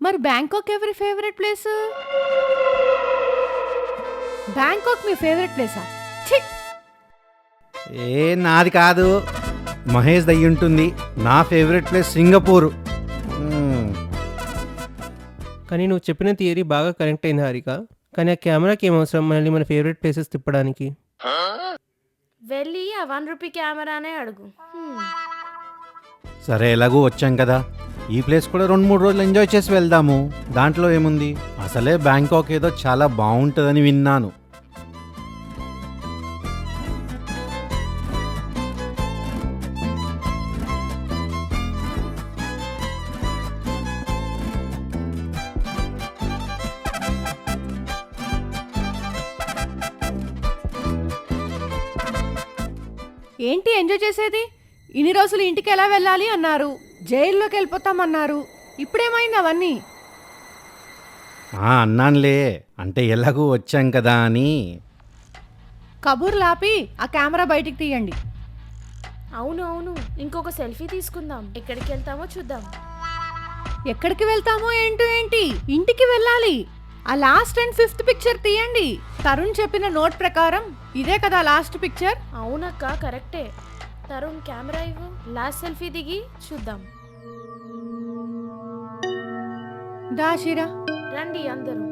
మరి బ్యాంకాక్ ఎవరి favourite place? Bangkok మీ favourite ప్లేసా? ఛీ! ఏ నాది కాదు, మహేష్ దయ్యి ఉంటుంది. నా ఫేవరెట్ ప్లేస్ సింగపూర్. కానీ నువ్వు చెప్పిన థియరీ బాగా కనెక్ట్ అయింది హారిక. కానీ ఆ కెమెరాకి ఏమవసరం మనల్ని మన ఫేవరెట్ ప్లేసెస్ తిప్పడానికి? వెళ్ళి ఆ 1 రూపీ కెమెరానే అడుగు. సరే ఎలాగూ వచ్చాం కదా, ఈ ప్లేస్ కూడా 2-3 రోజులు ఎంజాయ్ చేసి వెళ్దాము. దాంట్లో ఏముంది, అసలే బ్యాంకాక్ ఏదో చాలా బాగుంటుందని విన్నాను. ఏంటి ఎంజాయ్ చేసేది? ఇన్ని రోజులు ఇంటికి ఎలా వెళ్ళాలి అన్నారు, జైల్లోకి వెళ్ళిపోతామన్నారు. ఇప్పుడేమైంది అవన్నీ? అన్నానులే, అంటే ఎలాగూ వచ్చాం కదా అని. కబూర్లు ఆపి ఆ కెమెరా బయటికి తీయండి. అవును అవును, ఇంకొక సెల్ఫీ తీసుకుందాం. ఎక్కడికి వెళ్తామో చూద్దాం. ఎక్కడికి వెళ్తామో ఏంటి, ఇంటికి వెళ్ళాలి. ఆ లాస్ట్ అండ్ 5th పిక్చర్ తీయండి. తరుణ్ చెప్పిన నోట్ ప్రకారం ఇదే కదా లాస్ట్ పిక్చర్? అవునక్క, కరెక్టే. తరుణ్ కెమెరా ఇవ్వు, లాస్ట్ సెల్ఫీ దిగి చూద్దాం. దాషిరా రండి అందరూ.